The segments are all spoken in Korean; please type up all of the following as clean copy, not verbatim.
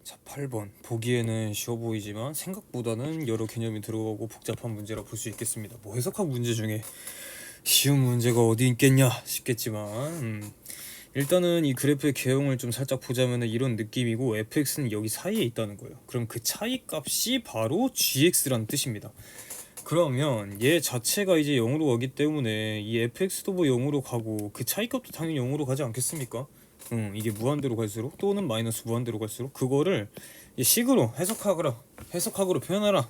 자, 8번. 보기에는 쉬워 보이지만 생각보다는 여러 개념이 들어가고 복잡한 문제라 볼 수 있겠습니다. 뭐 해석학 문제 중에 쉬운 문제가 어디 있겠냐 싶겠지만 일단은 이 그래프의 개형을 좀 살짝 보자면 이런 느낌이고 fx는 여기 사이에 있다는 거예요. 그럼 그 차이 값이 바로 gx라는 뜻입니다. 그러면 얘 자체가 이제 0으로 가기 때문에 이 fx도 뭐 0으로 가고 그 차이 값도 당연히 0으로 가지 않겠습니까? 이게 무한대로 갈수록 또는 마이너스 무한대로 갈수록 그거를 식으로 해석학으로 표현하라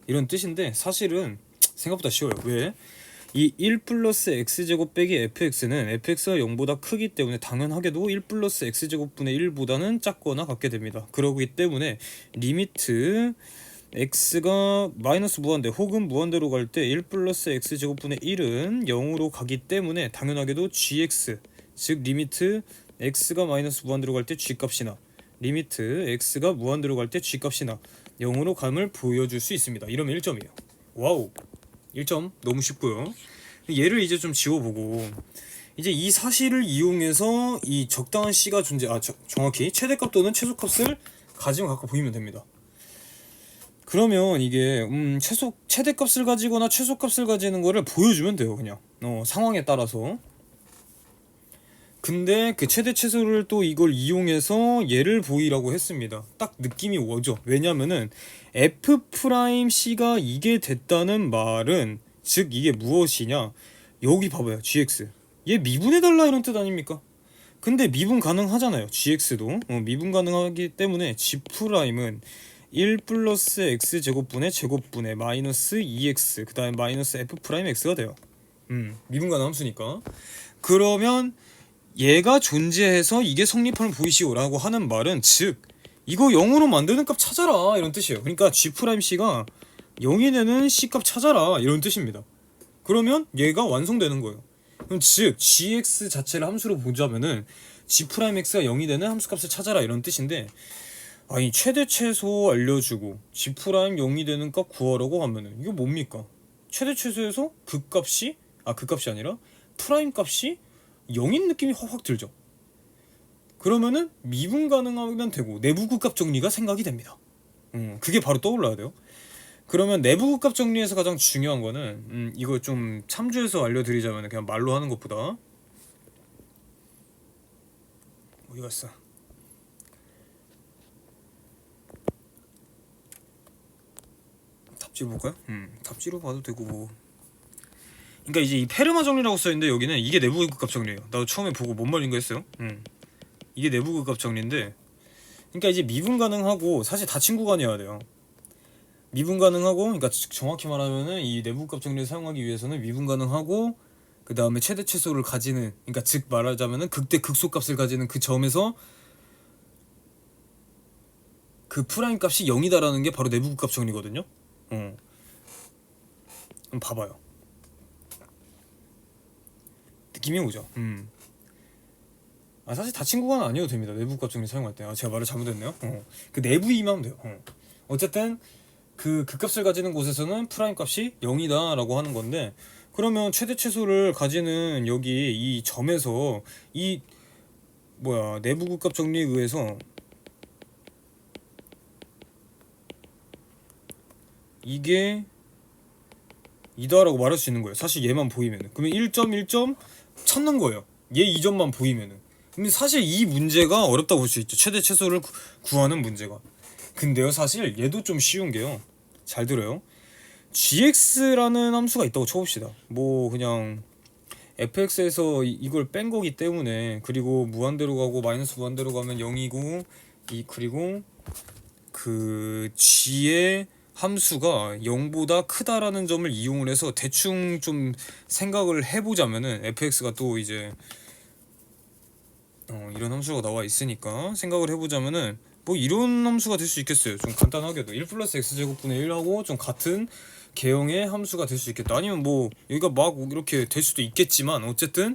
이런 뜻인데 사실은 생각보다 쉬워요. 왜? 이 1 플러스 x제곱 빼기 fx는 fx가 0보다 크기 때문에 당연하게도 1 플러스 x제곱분의 1보다는 작거나 같게 됩니다. 그러기 때문에 리미트 x가 마이너스 무한대 혹은 무한대로 갈 때 1 플러스 x제곱분의 1은 0으로 가기 때문에 당연하게도 gx 즉 리미트 x가 마이너스 무한대로 갈 때 g값이나 리미트 x가 무한대로 갈 때 g값이나 0으로 감을 보여줄 수 있습니다. 이러면 1점이에요. 와우, 1점 너무 쉽고요. 얘를 이제 좀 지워보고 이제 이 사실을 이용해서 이 적당한 c가 정확히 최대값 또는 최소값을 가지면 갖고 보이면 됩니다. 그러면 이게 최대값을 가지거나 최소값을 가지는 거를 보여주면 돼요. 그냥 상황에 따라서. 근데 그 최대 최소를 또 이걸 이용해서 얘를 보이라고 했습니다. 딱 느낌이 오죠. 왜냐면은 f'c가 이게 됐다는 말은 즉 이게 무엇이냐, 여기 봐봐요. gx 얘 미분해달라 이런 뜻 아닙니까? 근데 미분 가능하잖아요. gx도 미분 가능하기 때문에 g'은 1 플러스 x제곱분의 제곱분의 마이너스 2x 그 다음에 마이너스 f'x가 돼요. 미분 가능 함수니까. 그러면 얘가 존재해서 이게 성립함을 보이시오 라고 하는 말은 즉 이거 0으로 만드는 값 찾아라 이런 뜻이에요. 그러니까 g'c가 0이 되는 c값 찾아라 이런 뜻입니다. 그러면 얘가 완성되는 거예요. 그럼 즉 gx 자체를 함수로 보자면은 g'x가 0이 되는 함수값을 찾아라 이런 뜻인데, 아니 최대 최소 알려주고 g' 0이 되는 값 구하라고 하면은 이거 뭡니까? 최대 최소에서 그 값이 아니라 프라임 값이 0인 느낌이 확 들죠. 그러면은 미분 가능하면 되고 내부 극값 정리가 생각이 됩니다. 그게 바로 떠올라야 돼요. 그러면 내부 극값 정리에서 가장 중요한 거는 이거 좀 참조해서 알려드리자면 그냥 말로 하는 것보다 어디 갔어? 답지로 볼까요? 답지로 봐도 되고 뭐. 그러니까 이제 이 페르마 정리라고 써있는데 여기는 이게 내부 극값 정리예요. 나도 처음에 보고 뭔 말인가 했어요. 이게 내부 극값 정리인데, 그러니까 이제 미분 가능하고 사실 닫힌 구간이어야 돼요. 미분 가능하고, 그러니까 정확히 말하면은 이 내부 극값 정리를 사용하기 위해서는 미분 가능하고 그 다음에 최대 최소를 가지는, 그러니까 즉 말하자면은 극대 극소값을 가지는 그 점에서 그 프라임 값이 0이다라는 게 바로 내부 극값 정리거든요. 그럼 봐봐요. 느낌이 오죠. 사실 닫힌 구간은 아니어도 됩니다. 내부 극값 정리 사용할 때. 제가 말을 잘못했네요. 그 내부이면 돼요. 어쨌든 그 극값을 가지는 곳에서는 프라임 값이 0이다 라고 하는 건데, 그러면 최대 최소를 가지는 여기 이 점에서 이 내부 극값 정리에 의해서 이게 이다라고 말할 수 있는 거예요. 사실 얘만 보이면은. 그러면 1점 찾는 거예요. 얘 2점만 보이면은. 근데 사실 이 문제가 어렵다고 볼 수 있죠. 최대 최소를 구하는 문제가. 근데요, 사실 얘도 좀 쉬운 게요. 잘 들어요. gx라는 함수가 있다고 쳐봅시다. 뭐 그냥 fx에서 이걸 뺀 거기 때문에, 그리고 무한대로 가고 마이너스 무한대로 가면 0이고 그리고 그 g의 함수가 0보다 크다라는 점을 이용을 해서 대충 좀 생각을 해보자면은 fx가 또 이제 이런 함수가 나와 있으니까 생각을 해보자면은 뭐 이런 함수가 될 수 있겠어요. 좀 간단하게도 1 플러스 x제곱분의 1하고 좀 같은 개형의 함수가 될 수 있겠다. 아니면 뭐 여기가 막 이렇게 될 수도 있겠지만 어쨌든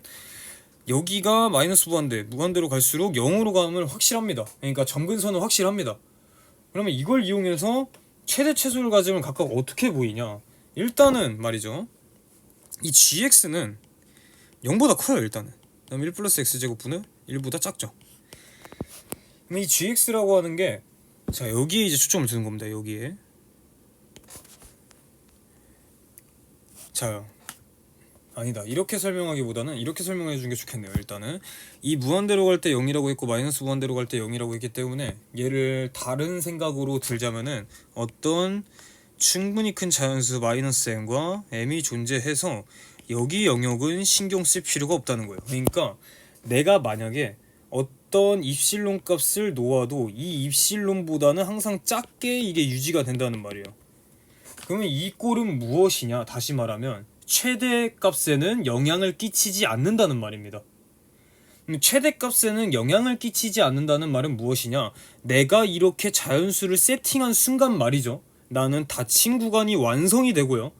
여기가 마이너스 무한대로 갈수록 0으로 가면 확실합니다. 그러니까 점근선은 확실합니다. 그러면 이걸 이용해서 최대 최소를 가지면 각각 어떻게 보이냐, 일단은 말이죠, 이 gx는 0보다 커요. 일단은 그다음 1 플러스 x제곱분은 1보다 작죠. 그럼 이 gx라고 하는 게 자, 여기에 이제 초점을 두는 겁니다. 여기에. 자, 아니다. 이렇게 설명하기보다는 이렇게 설명해 주는 게 좋겠네요. 일단은 이 무한대로 갈 때 0이라고 했고 마이너스 무한대로 갈 때 0이라고 했기 때문에 얘를 다른 생각으로 들자면은 어떤 충분히 큰 자연수 마이너스 m과 m이 존재해서 여기 영역은 신경 쓸 필요가 없다는 거예요. 그러니까 내가 만약에 어떤 입실론 값을 놓아도 이 입실론보다는 항상 작게 이게 유지가 된다는 말이에요. 그러면 이 꼴은 무엇이냐? 다시 말하면 최대값에는 영향을 끼치지 않는다는 말입니다. 최대값에는 영향을 끼치지 않는다는 말은 무엇이냐? 내가 이렇게 자연수를 세팅한 순간 말이죠. 나는 닫힌 구간이 완성이 되고요.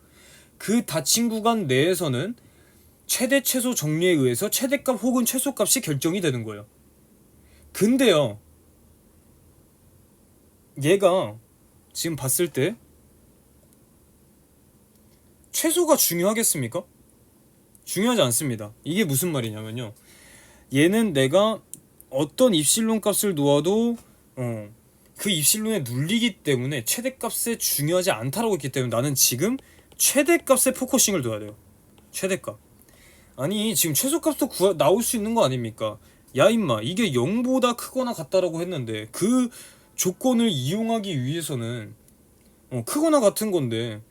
그 닫힌 구간 내에서는 최대 최소 정리에 의해서 최대값 혹은 최소값이 결정이 되는 거예요. 근데요, 얘가 지금 봤을 때 최소가 중요하겠습니까? 중요하지 않습니다. 이게 무슨 말이냐면요, 얘는 내가 어떤 입실론 값을 놓아도 그 입실론에 눌리기 때문에 최대값에 중요하지 않다라고 했기 때문에 나는 지금 최대값에 포커싱을 둬야 돼요. 최대값. 아니 지금 최소값도 나올 수 있는 거 아닙니까? 야 임마, 이게 0보다 크거나 같다라고 했는데 그 조건을 이용하기 위해서는 크거나 같은 건데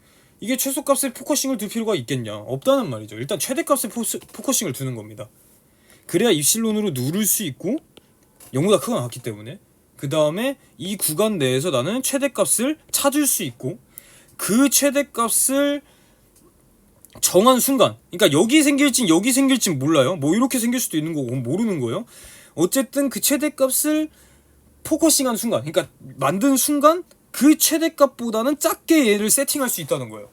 이게 최소값에 포커싱을 둘 필요가 있겠냐? 없다는 말이죠. 일단 최대값에 포커싱을 두는 겁니다. 그래야 입실론으로 누를 수 있고 0보다 크거나 같기 때문에 그 다음에 이 구간 내에서 나는 최대값을 찾을 수 있고 그 최대값을 정한 순간, 그러니까 여기 생길진 몰라요. 뭐 이렇게 생길 수도 있는 거고 모르는 거예요. 어쨌든 그 최대값을 포커싱한 순간, 그러니까 만든 순간 그 최대값보다는 작게 얘를 세팅할 수 있다는 거예요.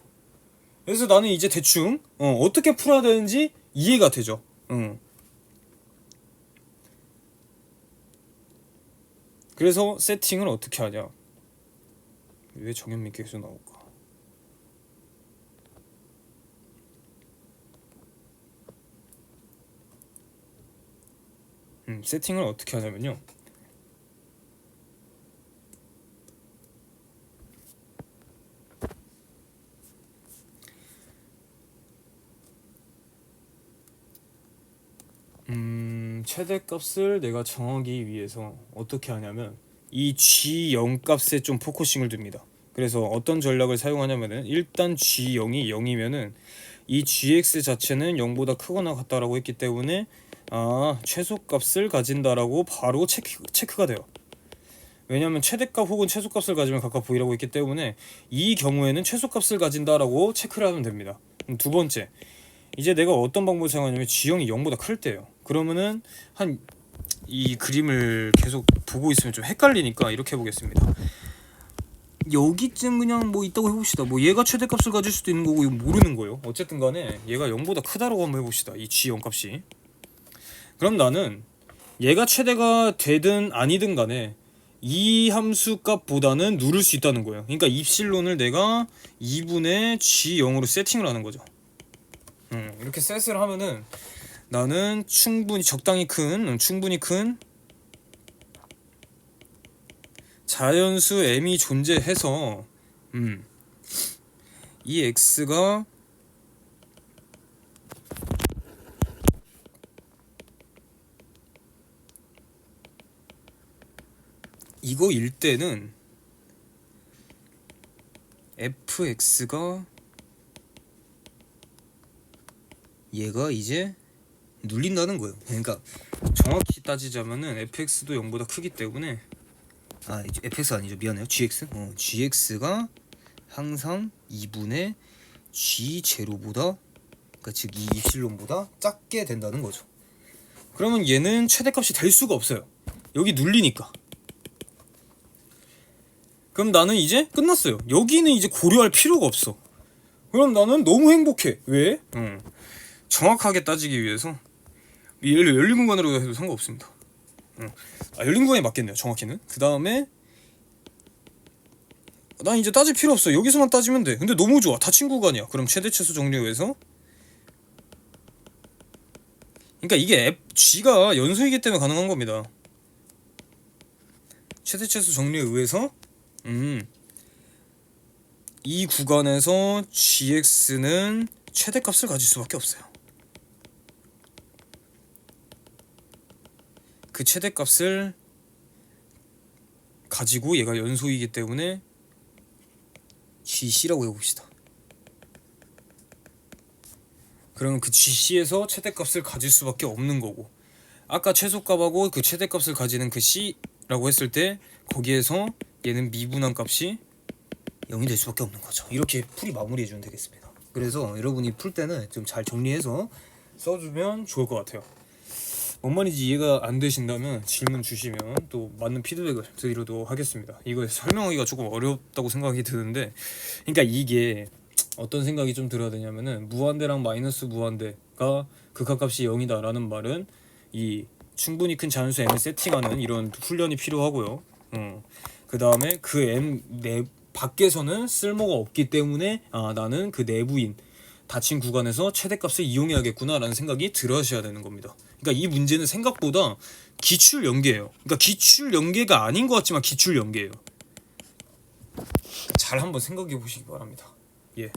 그래서 나는 이제 대충 어떻게 풀어야 되는지 이해가 되죠. 그래서 세팅을 어떻게 하냐? 왜 정현미 계속 나올까? 세팅을 어떻게 하냐면요, 최대값을 내가 정하기 위해서 어떻게 하냐면 이 G0 값에 좀 포커싱을 둡니다. 그래서 어떤 전략을 사용하냐면은 일단 G0이 0이면은 이 GX 자체는 0보다 크거나 같다라고 했기 때문에 최소값을 가진다라고 바로 체크가 돼요. 왜냐하면 최대값 혹은 최소값을 가지면 각각 보이라고 했기 때문에 이 경우에는 최소값을 가진다라고 체크를 하면 됩니다. 두 번째, 이제 내가 어떤 방법을 사용하냐면 G형이 0보다 클 때예요. 그러면은 이 그림을 계속 보고 있으면 좀 헷갈리니까 이렇게 해보겠습니다. 여기쯤 그냥 뭐 있다고 해봅시다. 뭐 얘가 최대값을 가질 수도 있는 거고 이거 모르는 거예요. 어쨌든 간에 얘가 0보다 크다라고 한번 해봅시다. 이 G0 값이. 그럼 나는 얘가 최대가 되든 아니든 간에 이 함수 값보다는 누를 수 있다는 거예요. 그러니까 입실론을 내가 2분의 G0으로 세팅을 하는 거죠. 이렇게 셋을 하면은 나는 충분히 큰 자연수 m이 존재해서 이 x가 이거일 때는 fx가 얘가 이제 눌린다는 거예요. 그러니까 정확히 따지자면은 fx도 0보다 크기 때문에 fx 아니죠, 미안해요, gx. gx가 항상 2분의 g0보다, 그러니까 즉 이 입실론보다 작게 된다는 거죠. 그러면 얘는 최대값이 될 수가 없어요. 여기 눌리니까. 그럼 나는 이제 끝났어요. 여기는 이제 고려할 필요가 없어. 그럼 나는 너무 행복해. 왜? 정확하게 따지기 위해서 얘를 열린 공간으로 해도 상관없습니다. 열린 공간이 맞겠네요, 정확히는. 그 다음에 난 이제 따질 필요 없어. 여기서만 따지면 돼. 근데 너무 좋아, 닫힌 구간이야. 그럼 최대 최소 정리해서, 그러니까 이게 G가 연소이기 때문에 가능한 겁니다. 최대차수 정리에 의해서 이 구간에서 gx는 최대값을 가질 수밖에 없어요. 그 최대값을 가지고 얘가 연소이기 때문에 gc라고 해봅시다. 그러면 그 gc에서 최대값을 가질 수밖에 없는 거고, 아까 최소값하고 그 최대값을 가지는 그 c라고 했을 때 거기에서 얘는 미분한 값이 0이 될 수밖에 없는 거죠. 이렇게 풀이 마무리해주면 되겠습니다. 그래서 여러분이 풀 때는 좀 잘 정리해서 써주면 좋을 것 같아요. 뭔 말인지 이해가 안 되신다면 질문 주시면 또 맞는 피드백을 드리도록 하겠습니다. 이거 설명하기가 조금 어렵다고 생각이 드는데, 그러니까 이게 어떤 생각이 좀 들어야 되냐면은 무한대랑 마이너스 무한대가 극한값이 0이다 라는 말은 이 충분히 큰 자연수 m을 세팅하는 이런 훈련이 필요하고요. 그 다음에 그 m 내 밖에서는 쓸모가 없기 때문에 나는 그 내부인 닫힌 구간에서 최대값을 이용해야겠구나 라는 생각이 들으셔야 되는 겁니다. 그러니까 이 문제는 생각보다 기출 연계예요. 그러니까 기출 연계가 아닌 것 같지만 기출 연계예요. 잘 한번 생각해 보시기 바랍니다. 예.